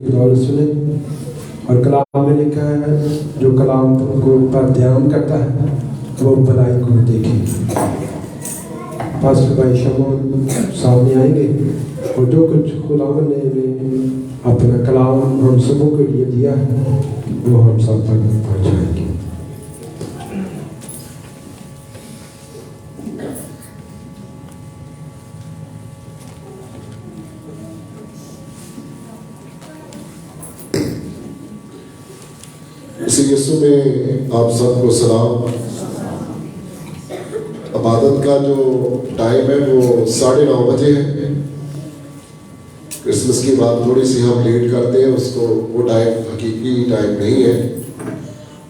غور سنیں. اور کلام میں لکھا ہے جو کلام کو پر دھیان کرتا ہے وہ بھلائی کو دیکھے. پاسٹر بھائی شمول سامنے آئیں گے اور جو کچھ خداوند نے اپنا کلام ہم سبوں کے لیے دیا ہے وہ ہم سب تک پہنچائیں گے. اسی یسوع میں آپ سب کو سلام. عبادت کا جو ٹائم ہے وہ 9:30 بجے ہے. کرسمس کی بات تھوڑی سی ہم لیٹ کرتے ہیں, اس کو وہ ٹائم حقیقی ٹائم نہیں ہے.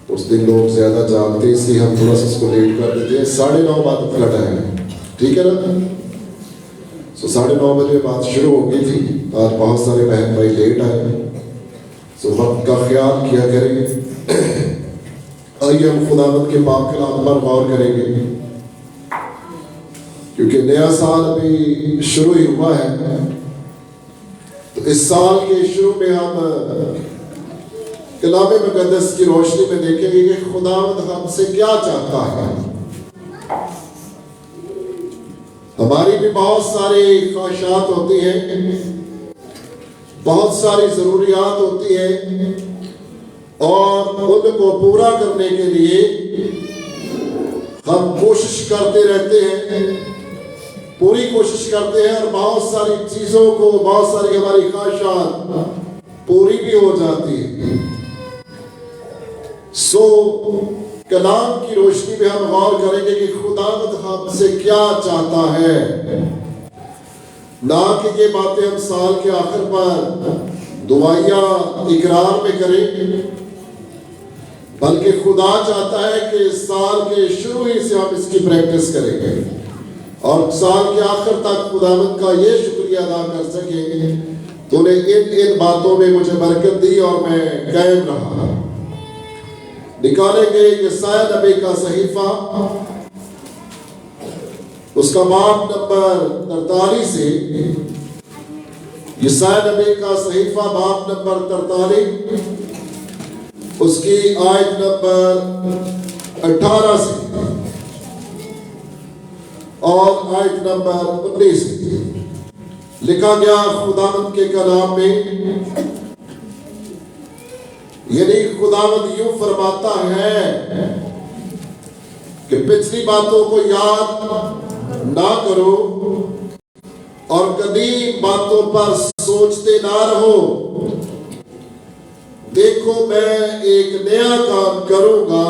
اس دن لوگ زیادہ جاگتے ہیں اس لیے ہم تھوڑا سا اس کو لیٹ کر دیتے ہیں. 9:30 عبادت کا ٹائم ہے, ٹھیک ہے نا. 9:30 بجے بات شروع ہو گئی تھی. آج بہت سارے بہن بھائی لیٹ آئے, وقت کا خیال کیا کریں گے. آئیے ہم خداوند کے پاک کلام پر غور کریں گے کیونکہ نیا سال ابھی شروع ہی ہوا ہے. تو اس سال کے شروع میں ہم کلام مقدس کی روشنی میں دیکھیں گے کہ خداوند ہم سے کیا چاہتا ہے. ہماری بھی بہت ساری خواہشات ہوتی ہیں, بہت ساری ضروریات ہوتی ہیں, اور ان کو پورا کرنے کے لیے ہم کوشش کرتے رہتے ہیں, پوری کوشش کرتے ہیں, اور بہت ساری چیزوں کو, بہت ساری ہماری خواہشات پوری بھی ہو جاتی ہیں. کلام کی روشنی میں ہم غور کریں گے کہ خداوند ہم سے کیا چاہتا ہے. نہ کہ یہ باتیں ہم سال کے آخر پر دعائیہ اقرار میں کریں, بلکہ خدا چاہتا ہے کہ سال کے شروع ہی سے ہم اس کی پریکٹس کریں گے اور سال کے آخر تک خداوند کا یہ شکریہ ادا کر سکیں تو نے ان باتوں میں مجھے برکت دی اور میں قائم رہا. نکالیں گے یسایہ نبی کا صحیفہ, اس کا باب نمبر 43 سے. یسایہ نبی کا صحیفہ باب نمبر 43, اس کی آیت نمبر 18 سے اور آیت نمبر 19 سے لکھا گیا خداوند کے کلام میں. یعنی خداوند یوں فرماتا ہے کہ پچھلی باتوں کو یاد نہ کرو اور قدیم باتوں پر سوچتے نہ رہو. دیکھو میں ایک نیا کام کروں گا,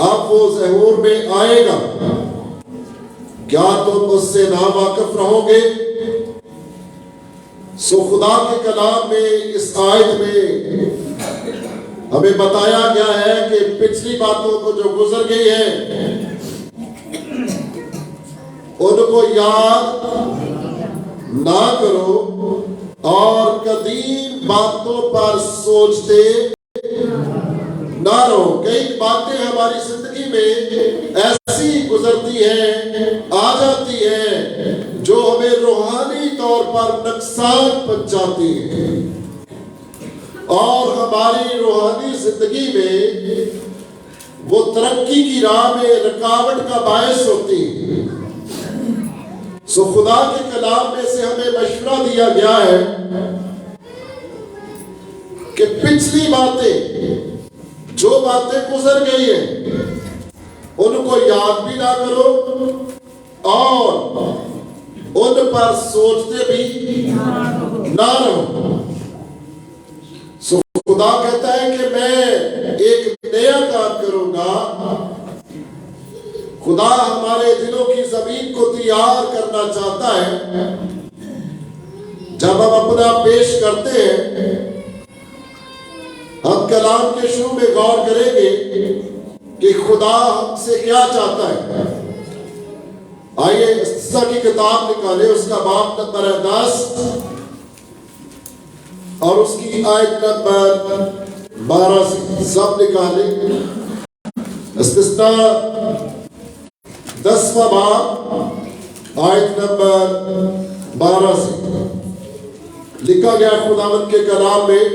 اب وہ ظہور میں آئے گا, کیا تم اس سے ناواقف رہو گے. خدا کے کلام میں اس آیت میں ہمیں بتایا گیا ہے کہ پچھلی باتوں کو جو گزر گئی ہے ان کو یاد نہ کرو اور قدیم باتوں پر سوچتے نہ رہو. کئی باتیں ہماری زندگی میں ایسی گزرتی ہیں, آ جاتی ہیں جو ہمیں روحانی طور پر نقصان پہنچاتی ہیں اور ہماری روحانی زندگی میں وہ ترقی کی راہ میں رکاوٹ کا باعث ہوتی ہیں. خدا کے کلام میں سے ہمیں مشورہ دیا گیا ہے کہ پچھلی باتیں, جو باتیں گزر گئی ہیں ان کو یاد بھی نہ کرو اور ان پر سوچتے بھی نہ رہو. خدا کہتا ہے کہ میں ایک نیا کام کروں گا. خدا ہمارے دلوں کی زمین کو تیار کرنا چاہتا ہے. جب ہم اپنا پیش کرتے ہیں, ہم کلام کے شروع میں غور کریں گے کہ خدا ہم سے کیا چاہتا ہے. آئیے استثنا کی کتاب نکالیں, اس کا باب نمبر 10 اور اس کی آیت نمبر 12 سے سب نکالیں. استثنا 10واں باب آیت نمبر 12 سے. لکھا گیا خداوند کے کلام میں،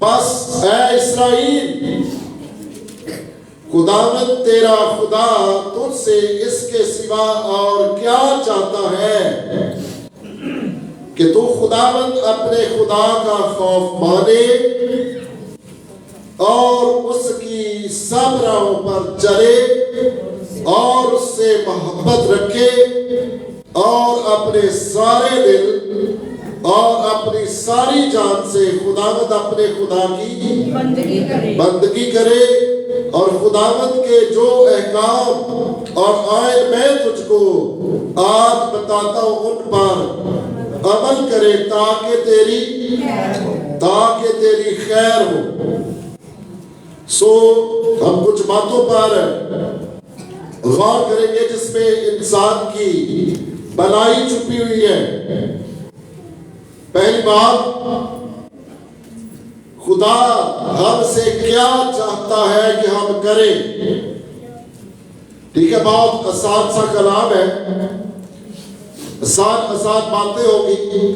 بس اے اسرائیل، خداوند تیرا خدا تجھ سے اس کے سوا اور کیا چاہتا ہے کہ تو خداوند اپنے خدا کا خوف مانے اور اس کی سب راہوں پر چلے اور اس سے محبت رکھے اور اپنے سارے دل اور اپنی ساری جان سے خداوند اپنے خدا کی بندگی کرے اور خداوند کے جو احکام اور آئین میں تجھ کو آج بتاتا ہوں ان پر عمل کرے تاکہ تیری خیر ہو۔ سو ہم کچھ باتوں پر غور کریں گے جس میں انسان کی بھلائی چھپی ہوئی ہے۔ پہلی بات، خدا ہم سے کیا چاہتا ہے کہ ہم کریں؟ ٹھیک ہے، بہت آسان سا کلام ہے، آسان باتیں ہوگی۔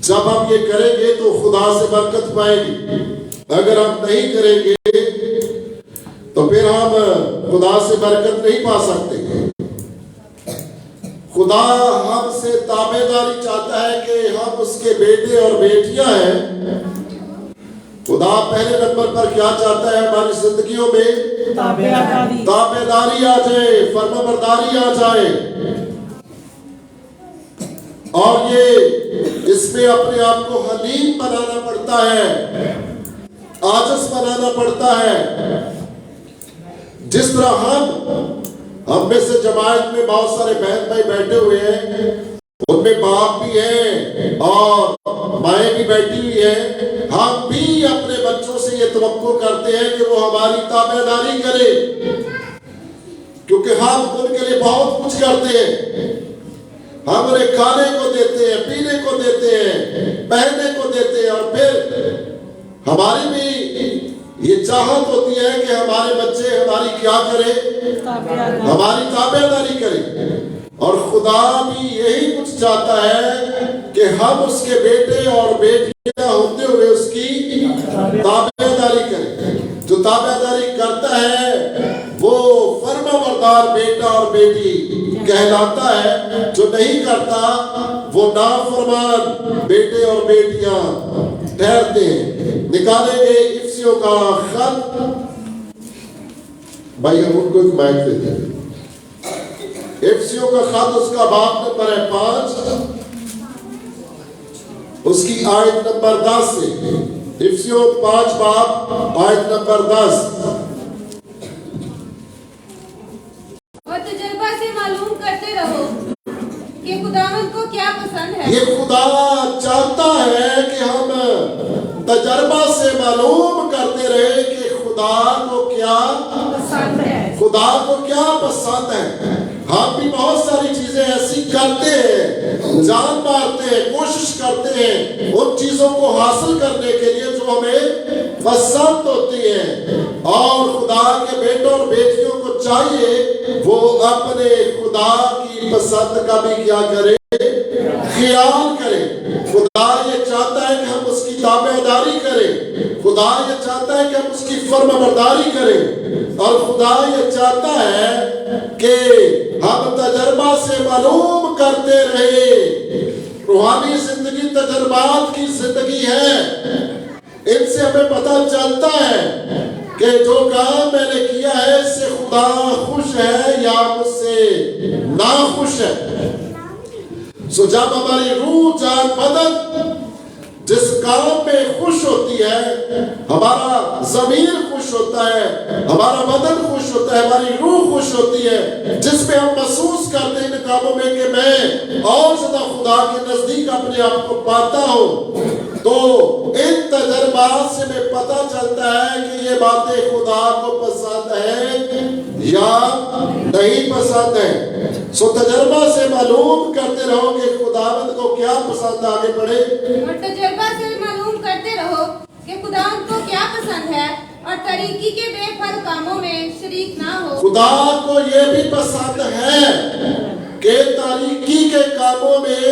جب ہم یہ کریں گے تو خدا سے برکت پائیں گے، اگر ہم نہیں کریں گے تو پھر ہم خدا سے برکت نہیں پا سکتے۔ خدا ہم سے تابعداری چاہتا ہے کہ ہم اس کے بیٹے اور بیٹیاں ہیں۔ خدا پہلے نمبر پر کیا چاہتا ہے ہماری زندگیوں میں؟ تابعداری آ جائے، فرمانبرداری آ جائے، اور یہ اس میں اپنے آپ کو حلیم بنانا پڑتا ہے، عاجز بنانا پڑتا ہے۔ جس طرح ہم میں سے جماعت میں بہت سارے بہن بھائی بیٹھے ہوئے ہیں، ان میں باپ بھی ہیں اور مائیں بھی بیٹھی ہوئی ہیں، ہم بھی اپنے بچوں سے یہ توقع کرتے ہیں کہ وہ ہماری تابعداری کرے، کیونکہ ہم ان کے لیے بہت کچھ کرتے ہیں۔ ہم انہیں کھانے کو دیتے ہیں، پینے کو دیتے ہیں، پہننے کو دیتے ہیں، اور پھر ہماری بھی یہ چاہت ہوتی ہے کہ ہمارے بچے ہماری کیا کریں؟ ہماری تابعداری کریں۔ اور خدا بھی یہی کچھ چاہتا ہے کہ ہم اس کے بیٹے اور بیٹیاں ہوتے ہوئے اس کی تابعداری کریں۔ جو تابعداری کرتا ہے وہ فرمانبردار بیٹا اور بیٹی کہلاتا ہے، جو نہیں کرتا وہ نافرمان بیٹے اور بیٹیاں ٹھہرتے ہیں۔ نکالیں گے افسیوں کا خط، بھائی ہم ان کو ایک مائک دیتے ہیں۔ افسیوں کا خط، اس کا باب نمبر ہے 5، اس کی آیت نمبر 10 سے۔ افسیوں 5 باب آیت نمبر 10۔ اور تجربہ سے معلوم کرتے رہو کہ خداوند کو کیا پسند ہے۔ یہ خدا چاہتا ہے کہ ہم تجربہ سے معلوم کرتے رہے کہ خدا کو کیا پسند ہے، خدا کو کیا پسند ہے۔ ہم بھی بہت ساری چیزیں ایسی کرتے ہیں، جان مارتے ہیں، کوشش کرتے ہیں ان چیزوں کو حاصل کرنے کے لیے جو ہمیں پسند ہوتی ہیں، اور خدا کے بیٹوں اور بیٹیوں کو چاہیے وہ اپنے خدا کی پسند کا بھی کیا کرے، خیال کرے۔ خدا یہ چاہتا ہے کہ ہم اس کی تابعداری کریں، خدا یہ چاہتا ہے کہ ہم اس کی فرمانبرداری کریں، اور خدا یہ چاہتا ہے کہ ہم تجربہ سے معلوم کرتے رہے۔ روحانی زندگی تجربات کی زندگی ہے، ان سے ہمیں پتہ چلتا ہے کہ جو کام میں نے کیا ہے اس سے خدا خوش ہے یا مجھ سے ناخوش ہے۔ سو جب ہماری روح جان بدن جس کام میں خوش ہوتی ہے، ہمارا ضمیر خوش ہوتا ہے، ہمارا بدن خوش ہوتا ہے، ہماری روح خوش ہوتی ہے، جس میں ہم محسوس کرتے ہیں ان کاموں میں کہ میں اور زیادہ خدا کے نزدیک اپنے آپ کو پاتا ہوں، تو ان تجربات سے میں پتہ چلتا ہے کہ یہ باتیں خدا کو پسند ہیں یا نہیں پسند ہیں۔ سو تجربہ سے معلوم کرتے رہو کہ خداوند کو کیا پسند، آگے بڑھے۔ اور تجربہ سے معلوم کرتے رہو کہ خداوند کو کیا پسند ہے، اور طریقی کے بے پھل کاموں میں شریک نہ ہو۔ خدا کو یہ بھی پسند ہے کہ طریقی کے کاموں میں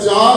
4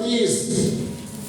30।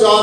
4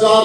4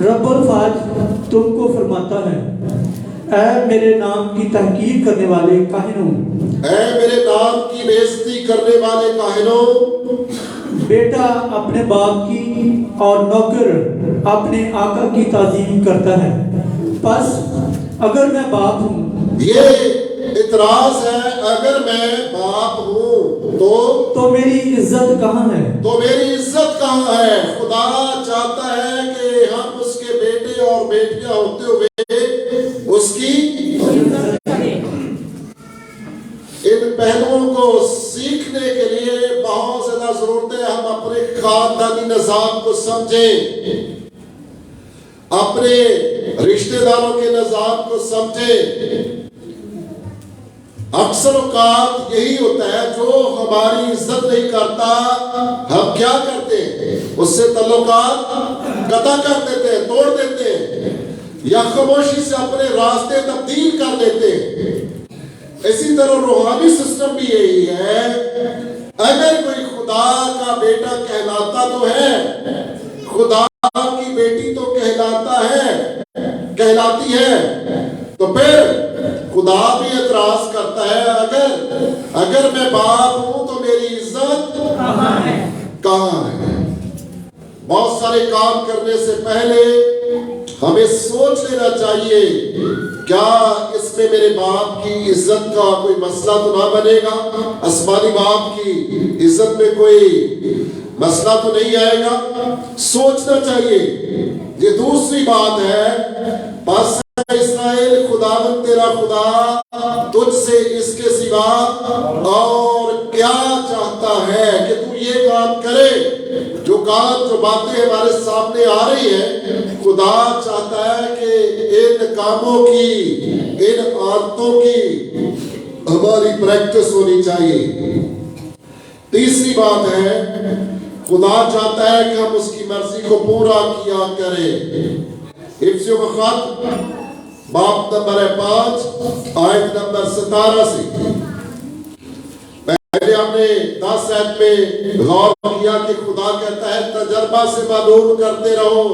رب الفاظ تم کو فرماتا ہے، اے میرے نام کی تحقیر کرنے والے کاہنوں، اے میرے نام کی بےعزتی کرنے والے کاہنوں، بیٹا اپنے باپ کی اور نوکر اپنے آقا کی تعظیم کرتا ہے، پس اگر میں باپ ہوں، یہ اعتراض ہے، اگر میں باپ ہوں تو میری عزت کہاں ہے؟ تو میری عزت کہاں ہے؟ خدا چاہتا ہے کہ ہم اس کے بیٹے اور بیٹیاں ہوتے ہوئے اس کی ان پہلوؤں کو سیکھنے کے لیے بہت زیادہ ضرورت ہے ہم اپنے خاندانی نظام کو سمجھیں، اپنے رشتہ داروں کے نظام کو سمجھیں۔ اکثر اوقات یہی ہوتا ہے، جو ہماری عزت نہیں کرتا ہم کیا کرتے ہیں؟ اس سے تعلقات قطع کر دیتے ہیں، توڑ دیتے ہیں، یا خاموشی سے اپنے راستے تبدیل کر دیتے ہیں۔ اسی طرح روحانی سسٹم بھی یہی ہے، اگر کوئی خدا کا بیٹا کہلاتا تو ہے، خدا کی بیٹی تو کہلاتی ہے، تو پھر خدا بھی اعتراض کرتا ہے، اگر میں باپ ہوں تو میری عزت کہاں ہے؟ بہت سارے کام کرنے سے پہلے ہمیں سوچ لینا چاہیے، کیا اس میں میرے باپ کی عزت کا کوئی مسئلہ تو نہ بنے گا؟ آسمانی باپ کی عزت میں کوئی مسئلہ تو نہیں آئے گا؟ سوچنا چاہیے۔ یہ دوسری بات ہے، پس اسرائیل خداوند تیرا خدا تجھ سے اس کے سوا اور کیا چاہتا ہے کہ تو یہ کام کرے؟ جو باتیں ہمارے سامنے آ رہی ہیں، خدا چاہتا ہے کہ ان کاموں کی، ان عادتوں کی ہماری پریکٹس ہونی چاہیے۔ تیسری بات ہے، خدا چاہتا ہے کہ ہم اس کی مرضی کو پورا کیا کریں۔ افسیوں کا خط باب نمبر 5 آیت نمبر 17 سے پہلے ہم نے 10 آیت میں غور کیا کہ خدا کہتا ہے تجربہ سے معلوم کرتے رہو۔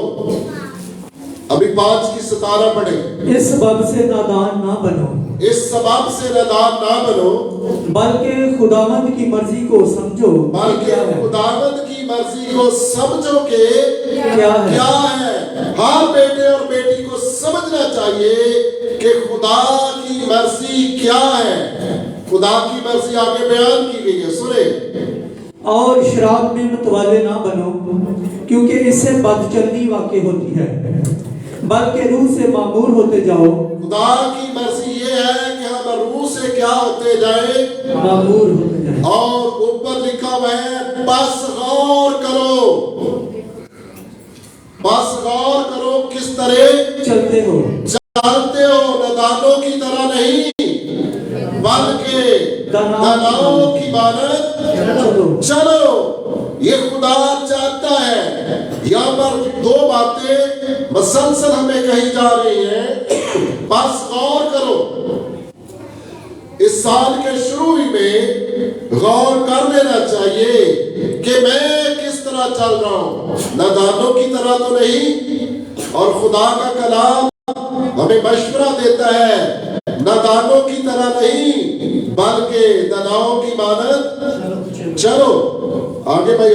ابھی 5 کی 17 پڑھیں۔ اس سبب سے نادان نہ بنو، اس سبب سے نادان نہ بنو، بلکہ خداوند کی مرضی کو سمجھو، بلکہ خداوند کی مرضی کو سمجھو کہ کیا ہے۔ ہر بیٹے اور بیٹی کو سمجھنا چاہیے کہ خدا کی مرضی کیا ہے۔ خدا کی مرضی آگے بیان کی گئی ہے، سنیں۔ اور شراب میں متوالے نہ بنو، کیونکہ اس سے بدچلنی واقع ہوتی ہے، بلکہ روح سے معمور ہوتے جاؤ۔ خدا کی مرضی یہ ہے کہ ہم روح سے کیا ہوتے جائیں؟ معمور ہوتے جائیں۔ اور اوپر لکھا ہوا ہے، بس غور کرو، بس غور کرو کس طرح چلتے ہو، نادانوں کی طرح نہیں، بلکہ داناؤں کی مانند چلو۔ یہ خدا چاہتا ہے۔ یہاں پر 2 باتیں مسلسل ہمیں کہی جا رہی ہیں، بس غور کرو۔ اس سال کے شروع میں غور کر لینا چاہیے کہ میں کس طرح چل رہا ہوں، نادانوں کی طرح تو نہیں۔ اور خدا کا کلام ہمیں مشورہ دیتا ہے، نادانوں کی طرح نہیں بلکہ داناؤں کی مانند چلو۔ آگے بھائی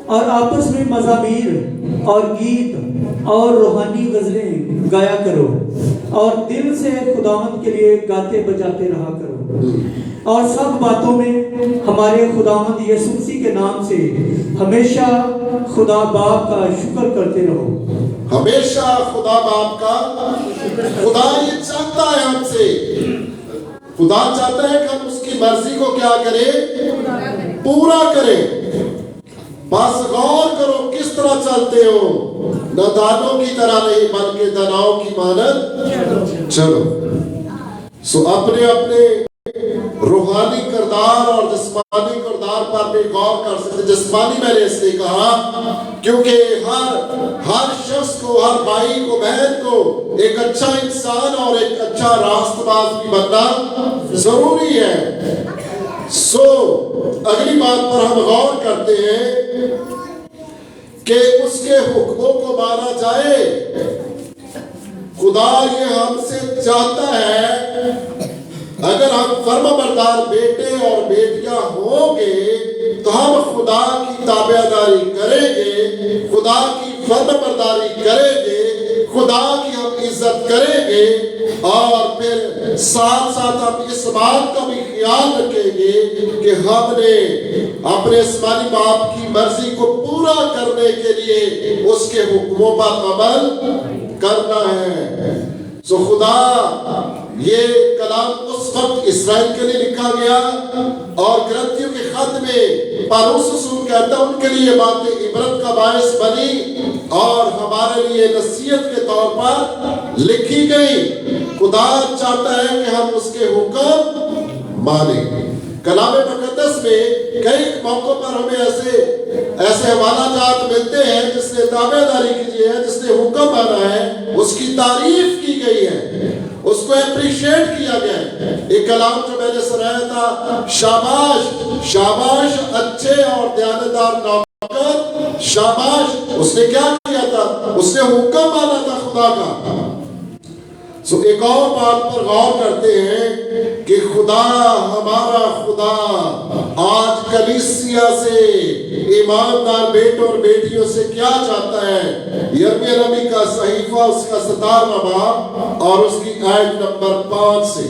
اور آپس میں مزامیر اور گیت اور روحانی غزلیں گایا کرو، اور دل سے خداوند کے لیے گاتے بجاتے رہا کرو، اور سب باتوں میں ہمارے خداوند یسوع مسیح کے نام سے ہمیشہ خدا باپ کا شکر کرتے رہو۔ ہمیشہ خدا باپ کا، خدا یہ چاہتا ہے ہم سے، خدا چاہتا ہے کہ ہم اس کی مرضی کو کیا کریں؟ پورا کریں۔ بس غور کرو کس طرح چلتے ہو، نادانوں کی طرح نہیں بلکہ داناؤں کی مانند چلو۔ سو اپنے روحانی کردار اور جسمانی کردار پر بھی غور کر سکتے۔ جسمانی میں نے اس لیے کہا کیونکہ ہر شخص کو، ہر بھائی کو، بہن کو ایک اچھا انسان اور ایک اچھا راست باز بھی بننا ضروری ہے۔ سو اگلی بات پر ہم غور کرتے ہیں کہ اس کے حکموں کو مانا جائے. خدا یہ ہم سے چاہتا ہے اگر ہم فرما بردار بیٹے اور بیٹیاں ہوں گے تو ہم خدا کی تابعداری کریں گے, خدا کی فرما برداری کریں گے, خدا کی ہم عزت کریں گے, اور پھر ساتھ ساتھ ہم اس بات کا بھی خیال رکھیں گے کہ ہم نے اپنے آسمانی باپ کی مرضی کو پورا کرنے کے لیے اس کے حکموں پر عمل کرنا ہے. سو خدا یہ کلام اس وقت اسرائیل کے لیے لکھا گیا اور گلتیوں کے خط میں پالوس رسول کہتا ہے ان کے لیے باتیں عبرت کا باعث بنی اور ہمارے لیے نصیحت کے طور پر لکھی گئی. خدا چاہتا ہے کہ ہم اس کے حکم مانیں. کلام مقدس میں کئی موقعوں پر ہمیں ایسے حوالہ جات ملتے ہیں جس نے تابعداری کی ہے, جس نے حکم مانا ہے, اس کی تعریف کی گئی ہے, اس کو اپریشیٹ کیا گیا ہے. ایک کلام جو میں نے سنایا تھا, شاباش شاباش اچھے اور دیانتدار نوکر شاباش. اس نے کیا کیا تھا؟ اس نے حکم مانا تھا خدا کا. سو ایک اور بات پر غور کرتے ہیں کہ خدا ہمارا خدا آج کلیسیا سے, ایماندار بیٹوں اور بیٹیوں سے کیا چاہتا ہے. یرمیہ نبی کا صحیفہ اس کا 17واں باب اور اس کی آیت نمبر 5 سے.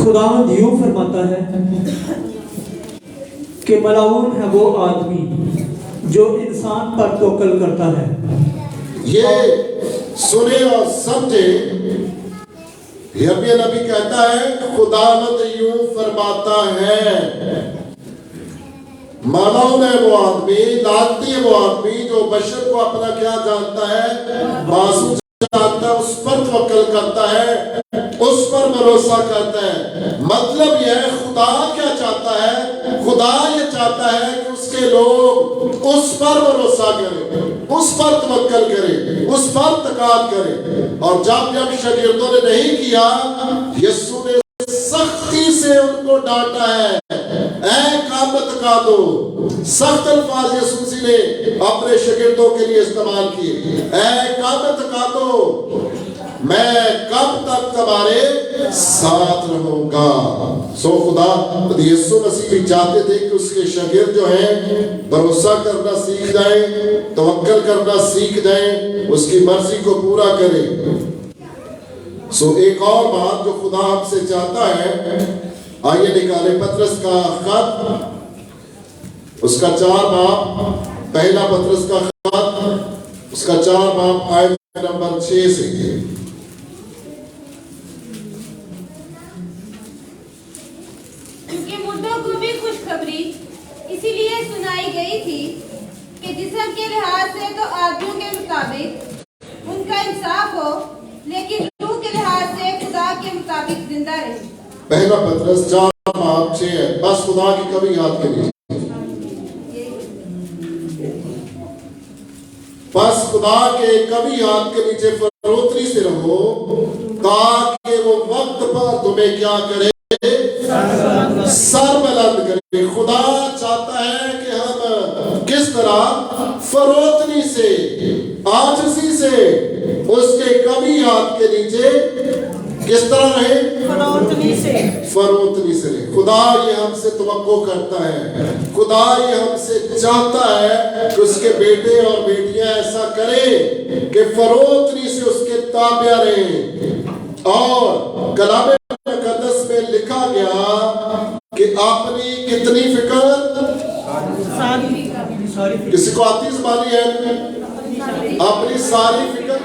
خداوند یوں فرماتا ہے کہ ملعون ہے وہ آدمی جو انسان پر توکل کرتا ہے. یہ سنے اور سمجھے. یرمیہ نبی کہتا ہے خداوند یوں فرماتا ہے, ملعون ہے وہ آدمی, لعنتی ہے وہ آدمی جو بشر کو اپنا کیا جانتا ہے, معصوم جانتا ہے, اس پر توکل کرتا ہے, اس پر بھروسہ کرتا ہے. مطلب یہ ہے خدا کیا چاہتا ہے؟ خدا یہ چاہتا ہے کہ اس کے لوگ اس پر بھروسہ کریں, اس پر توکل کریں, اس پر تکال کریں. اور جب شاگردوں نے نہیں کیا, یسوع نے سختی سے ان کو ڈانٹا ہے, اے قامت کا دو. سخت الفاظ یسوع نے اپنے شاگردوں کے لیے استعمال کیے, اے قامت کا دو, میں کب تک تمہارے ساتھ رہوں گا. سو خدا یسوع مسیح بھی چاہتے تھے کہ اس کے شاگرد جو ہیں بھروسہ کرنا سیکھ جائیں, توکل کرنا سیکھ جائیں, اس کی مرضی کو پورا کریں. سو ایک اور بات جو خدا ہم سے چاہتا ہے, آئیے نکالیں پطرس کا خط, اس کا 4 باب, پہلا پطرس کا خط, اس کا 4 باب آیت نمبر 6 سے. کیونکہ مردوں کو بھی خوشخبری اسی لیے سنائی گئی تھی کہ جسم کے لحاظ سے تو آدمیوں کے مطابق ان کا انصاف ہو, لیکن روح کے لحاظ سے خدا کے مطابق زندہ رہے. پہلا پطرس 4 باب 6 ہے. بس خدا کی کبھی یاد کریے. بس خدا کے کبھی ہاتھ کے نیچے فروتنی سے رہو تاکہ وہ وقت پر تمہیں کیا کرے, سر بلند کرے. خدا چاہتا ہے کہ ہم کس طرح فروتنی سے, عاجزی سے اس کے کبھی ہاتھ کے نیچے کس طرح رہے, فروتنی سے رہے. خدا یہ ہم سے توقع کرتا ہے, خدا یہ ہم سے چاہتا ہے کہ اس کے بیٹے اور بیٹیاں ایسا کریں کہ فروتنی سے اس کے تابع رہیں. اور کلام مقدس میں لکھا گیا کہ اپنی کتنی فکر, کسی کو آتی زبانی ہے, اپنی ساری فکر,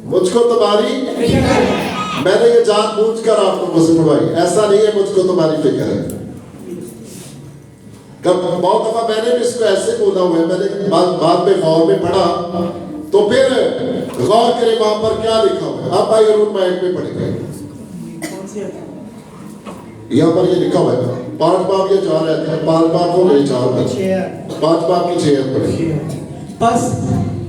مجھ کو تمہاری, میں نے یہ جان بوجھ کر آپ کو مسلم بھائی, ایسا نہیں ہے مجھ کو تمہاری فکر ہے. بہت دفعہ میں نے بھی اس کو ایسے بولا ہوا ہے, میں نے بعد میں غور میں پڑھا تو پھر غور کرے وہاں پر کیا لکھا ہوا ہے. آپ بھائی روم مائک میں پڑھیں گے, یہاں پر یہ لکھا ہوا ہے 5 باب یہ 4 رہتے ہیں, 5 باب کو نہیں 4 5 باب کی 6 پڑھیں. بس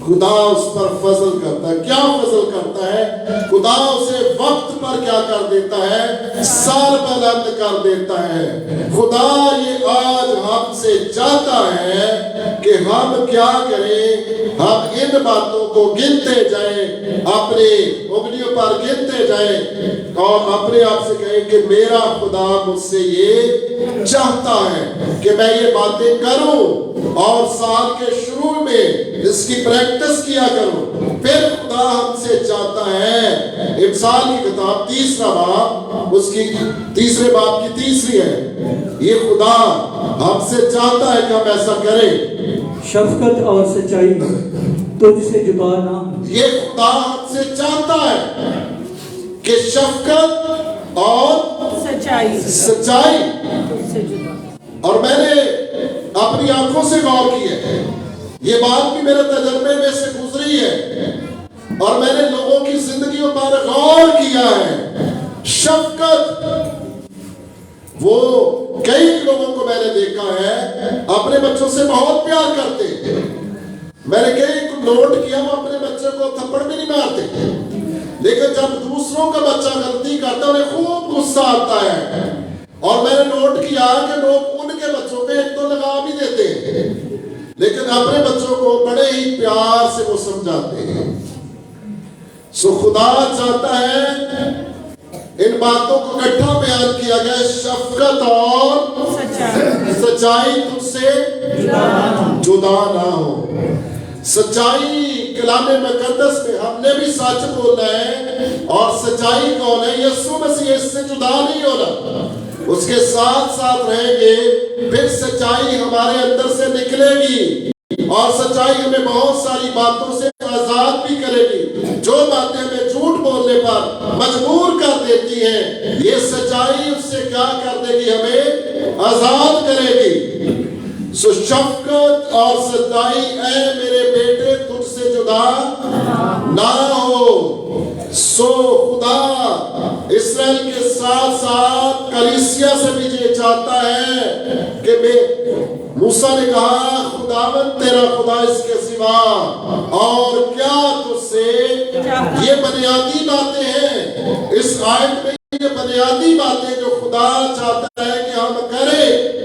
خدا اس پر فضل کرتا ہے. کیا فضل کرتا ہے؟ خدا اسے وقت پر کیا کر دیتا ہے؟ سر بلند کر دیتا ہے. خدا یہ آج ہم سے چاہتا ہے کہ ہم کیا کریں؟ ہم ان باتوں کو گنتے جائیں، اپنی انگلیوں پر گنتے جائیں اور اپنے آپ سے کہیں کہ میرا خدا مجھ سے یہ چاہتا ہے کہ میں یہ باتیں کروں اور سال کے شروع میں اس کی پریکٹس کیا کروں. پھر خدا ہم سے چاہتا ہے، امثال کی کتاب 3 باب، اس کی 3 باب کی 3 ہے، یہ خدا ہم سے چاہتا ہے کہ ہم ایسا کریں. شفقت اور سچائی تجھ سے جدا نہ ہو. یہ خدا ہم سے چاہتا ہے کہ شفقت اور سچائی. اور میں نے اپنی آنکھوں سے غور کی ہے، یہ بات بھی میرے تجربے میں سے گزری ہے اور میں نے لوگوں کی زندگیوں پر غور کیا ہے. شفقت، وہ کئی لوگوں کو میں نے دیکھا ہے اپنے بچوں سے بہت پیار کرتے ہیں. میں نے کئی کو نوٹ کیا وہ اپنے بچے کو تھپڑ بھی نہیں مارتے، لیکن جب دوسروں کا بچہ غلطی کرتا ہے انہیں خوب غصہ آتا ہے. اور میں نے نوٹ کیا کہ لوگ ان کے بچوں پہ ایک تو لگا بھی دیتے ہیں، لیکن اپنے بچوں کو بڑے ہی پیار سے وہ سمجھاتے ہیں. سو خدا چاہتا ہے، ان باتوں کو اکٹھا بیان کیا گیا، شفقت اور سچائی تجھ سے جدا نہ ہو. سچائی کلام مقدس میں ہم نے بھی سچ بولنا ہے، اور سچائی کون ہے؟ یسوع مسیح، اس سے جدا نہیں ہونا، اس کے ساتھ ساتھ رہیں گے. پھر سچائی ہمارے اندر سے نکلے گی اور سچائی ہمیں بہت ساری باتوں سے آزاد بھی کرے گی. جو باتیں ہمیں جھوٹ بولنے پر مجبور کر دیتی ہیں، یہ سچائی اس سے کیا کر دے گی؟ ہمیں آزاد کرے گی. سو شفقت اور سچائی، اے میرے بیٹے تجھ سے جدا نہ ہو. سو خدا اسرائیل کے ساتھ ساتھ کلیسیا سے بھی یہ چاہتا ہے کہ موسیٰ نے کہا خداوند تیرا خدا اس کے سوا اور کیا تجھ سے. یہ بنیادی باتیں ہیں اس آیت میں، یہ بنیادی باتیں جو خدا چاہتا ہے کہ ہم کریں.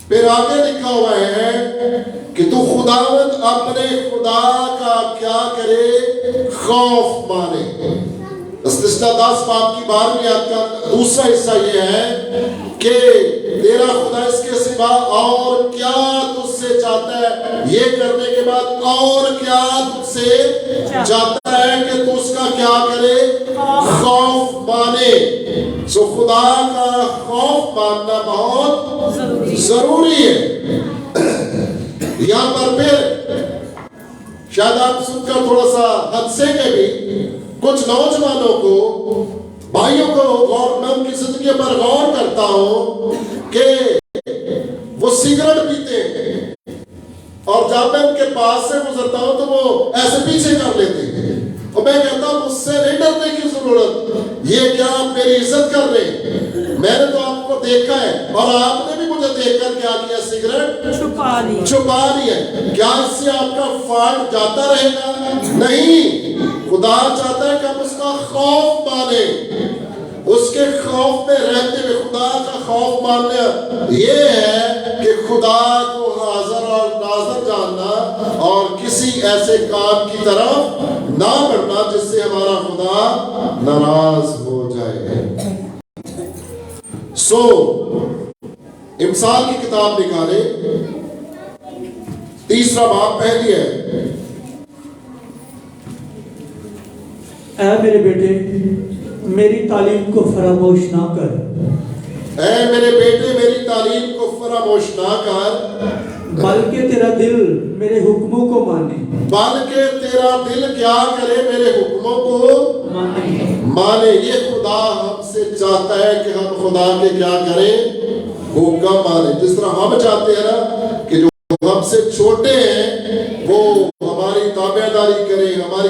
پھر آگے لکھا ہوا ہے کہ تو خداوند اپنے خدا کا کیا کرے؟ خوف مانے. استثنا 10 باب کی 12ویں آیت کا دوسرا حصہ یہ ہے کہ تیرا خدا اس کے سوا اور کیا تجھ سے چاہتا ہے. یہ کرنے کے بعد اور کیا تجھ سے چاہتا ہے کہ تو اس کا کیا کرے؟ خوف مانے. سو خدا کا خوف ماننا بہت ضروری ہے. یہاں پر پھر شاید آپ سن کر تھوڑا سا حدثے کے بھی کچھ نوجوانوں کو، بھائیوں کو میں ان کی زندگی پر غور کرتا ہوں کہ وہ سگریٹ پیتے ہیں اور جب میں ان کے پاس سے گزرتا ہوں تو وہ ایسے پیچھے کر لیتے ہیں اور میں کہتا ہوں مجھ سے نہیں ڈرنے کی ضرورت، یہ کیا آپ میری عزت کر رہے ہیں؟ میں نے تو آپ کو دیکھا ہے اور آپ نے بھی مجھے دیکھ کر کیا کیا؟ سگریٹ چھپا لی ہے. کیا اس سے آپ کا فالٹ جاتا رہے گا؟ نہیں. خدا چاہتا ہے کہ ہم اس کا خوف مانیں. اس کے خوف میں رہتے ہوئے خدا کا خوف ماننا یہ ہے کہ خدا کو حاضر اور ناظر جاننا اور کسی ایسے کام کی طرف نہ بڑھنا جس سے ہمارا خدا ناراض ہو جائے. سو امثال کی کتاب نکالے 3 باب پہلی ہے. اے میرے بیٹے میری تعلیم کو فراموش نہ کر. اے میرے بیٹے میری تعلیم کو فراموش نہ کر، بلکہ تیرا دل میرے حکموں کو مانے. بلکہ تیرا دل کیا کرے؟ میرے حکموں کو مانے. یہ خدا ہم سے چاہتا ہے کہ ہم خدا کے کیا کریں؟ حکم مانے. جس طرح ہم چاہتے ہیں نا کہ جو ہم سے چھوٹے ہیں وہ ہماری تابعداری کریں، ہماری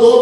2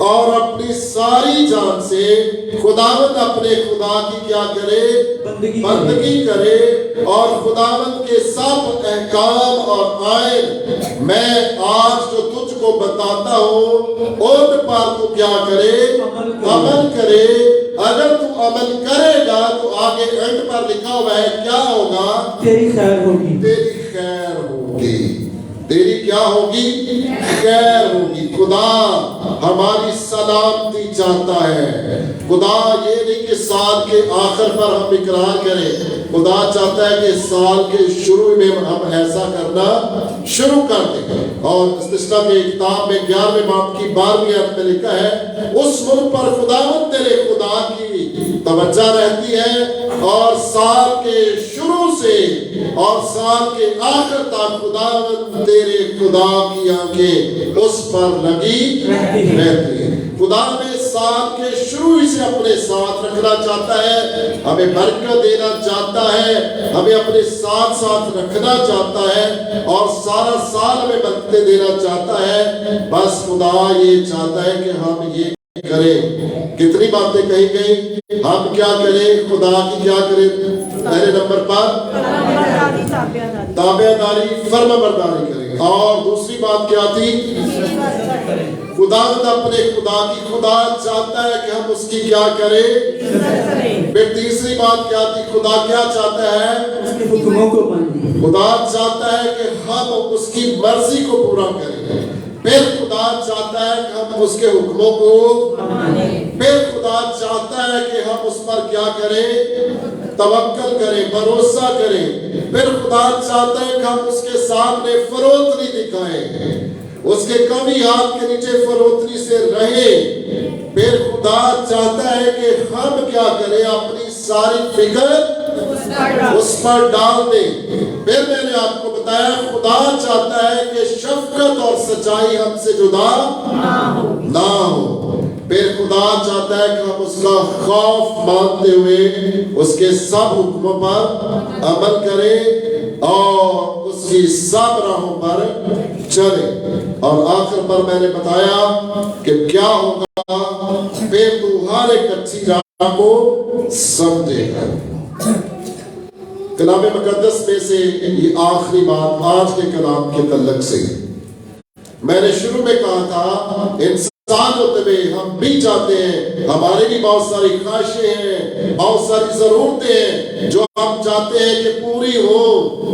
اور اپنی ساری جان سے خداوند اپنے خدا کی کیا کرے؟ بندگی کرے، اور خداوند کے سب احکام اور آئین میں آج جو تجھ کو بتاتا ہوں ان پر تو کیا کرے؟ عمل کرے۔ اگر تو عمل کرے گا تو آگے اینڈ پر لکھا ہوا ہے کیا ہوگا؟ تیری خیر ہوگی، تیری خیر ہوگی۔ تیری کیا ہوگی؟ خیر ہوگی۔ خدا ہماری سلامتی چاہتا ہے۔ خدا یہ نہیں کہ سال کے آخر پر ہم اقرار کریں، خدا چاہتا ہے کہ سال کے شروع میں ہم ایسا کرنا شروع کر دیں۔ اور استثنا کے کتاب میں 11ویں باب کی 12ویں آیت میں لکھا ہے اس ملک پر خداوند تیرے خدا کی توجہ رہتی ہے، اور سال کے شروع سے اور سال کے آخر تک خداوند تیرے خدا کی آنکھیں اس پر لگی رہتی ہیں۔ خدا ہمیں سال کے شروع سے اپنے ساتھ رکھنا چاہتا ہے، ہمیں برکت دینا چاہتا ہے، ہمیں اپنے ساتھ ساتھ رکھنا چاہتا ہے، اور سارا سال ہمیں برکتیں دینا چاہتا ہے۔ بس خدا یہ چاہتا ہے کہ ہم یہ کریں۔ کتنی باتیں کہی گئی؟ ہم کیا کریں؟ خدا کی کیا کریں؟ پہلے نمبر پر تابع داری، فرما برداری کریں۔ اور دوسری بات کیا تھی؟ خداوند اپنے خدا کی، خدا چاہتا ہے کہ ہم اس کی کیا کریں؟ پھر تیسری بات کیا تھی؟ خدا کیا چاہتا ہے؟ اس کے حکموں کو مانیں۔ خدا چاہتا ہے کہ ہم اس کی مرضی کو پورا کریں۔ پھر خدا چاہتا ہے کہ ہم اس کے حکموں کو مانیں۔ پھر خدا چاہتا ہے کہ ہم اس پر کیا کریں؟ توکل کریں، بھروسہ کریں۔ پھر خدا چاہتا ہے کہ ہم اس کے سامنے فروتنی دکھائیں، اس کے کمی ہاتھ کے نیچے فروتنی سے رہیں۔ پھر خدا چاہتا ہے کہ ہم کیا کریں؟ اپنی ساری فکر اس پر ڈال دیں۔ پھر میں نے آپ کو بتایا خدا چاہتا ہے کہ شفقت اور سچائی ہم سے جدا نہ ہو۔ پھر خدا چاہتا ہے کہ ہم اس کا خوف مانتے ہوئے اس کے سب حکموں پر عمل کریں اور اس کی سب راہوں پر چلیں۔ اور آخر پر میں نے بتایا کہ کیا ہوگا؟ پھر تو ہر ایک اچھی راہ کو سمجھے گا۔ کلام مقدس میں سے یہ آخری بات آج کے کلام کے تعلق سے، میں نے شروع میں کہا تھا انسان ہوتے ہوئے ہم بھی چاہتے ہیں، ہمارے بھی بہت ساری خواہشیں ہیں، بہت ساری ضرورتیں ہیں جو ہم چاہتے ہیں کہ پوری ہو۔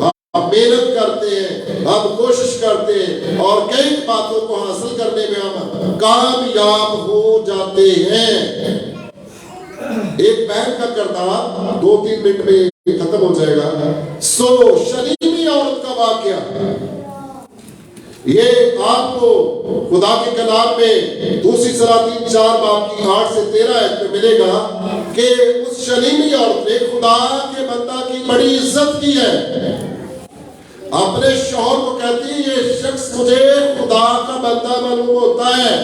ہم محنت کرتے ہیں، ہم کوشش کرتے ہیں، اور کئی باتوں کو حاصل کرنے میں ہم کامیاب ہو جاتے ہیں۔ ایک بہن کا کردار 2-3 منٹ میں ختم ہو جائے گا۔ شلیمی عورت کا واقعہ یہ آپ کو خدا کے کلام میں دوسری سلاطین 4 باب کی 8 سے 13 آیت میں ملے گا کہ اس شلیمی عورت نے خدا کے بندہ کی بڑی عزت کی ہے۔ اپنے شوہر کو کہتی ہے یہ شخص مجھے خدا کا بندہ معلوم ہوتا ہے۔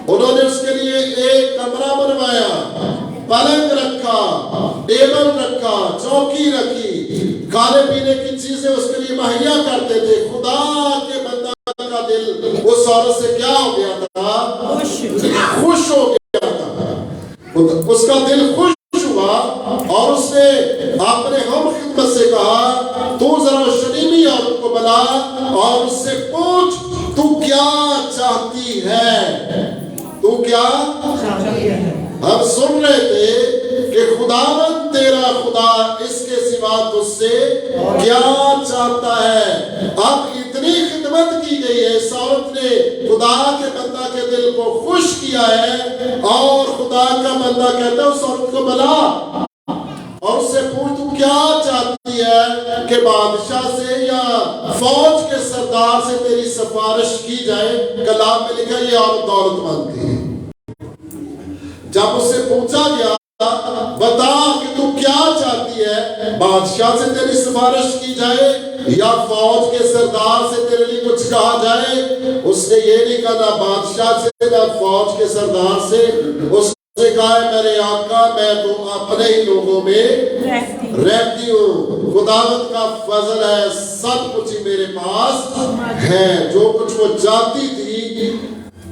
انہوں نے اس کے لیے ایک کمرہ بنوایا، پلنگ رکھا، ٹیبل رکھا، چوکی رکھی، کھانے پینے کی چیزیں اس کے لیے مہیا کرتے تھے۔ خدا کے بندہ کا دل اس عورت سے کیا ہو گیا تھا؟ خوش ہو گیا تھا۔ اس کا دل خوش ہوا اور اس نے اپنے ہم خدمت سے کہا تو ذرا شلیمی عورت کو بلا اور اس سے پوچھ تو کیا چاہتی ہے؟ تو کیا چاہتی ہے؟ ہم سن رہے تھے کہ خداوند تیرا خدا اس کے سوا تجھ سے کیا چاہتا ہے۔ اب اتنی خدمت کی گئی ہے، اس عورت نے خدا کے بندہ کے دل کو خوش کیا ہے، اور خدا کا بندہ کہتا ہے اس عورت کو بلا اور اس سے پوچھ تو کیا چاہتی ہے کہ بادشاہ سے یا فوج کے سردار سے تیری سفارش کی جائے۔ کلام میں لکھا یہ عورت دولت مند تھی۔ جب اس سے پوچھا گیا بتا کہ تو کیا چاہتی ہے، بادشاہ سے تیری سفارش کی جائے یا فوج کے سردار سے تیرے لیے کچھ کہا جائے، اس نے یہ نہیں کہا نہ بادشاہ سے نہ فوج کے سردار سے، اس نے کہا ہے میرے آقا میں تو اپنے ہی لوگوں میں رہتی ہوں، خداوند کا فضل ہے، سب کچھ ہی میرے پاس ہے۔ جو کچھ وہ چاہتی تھی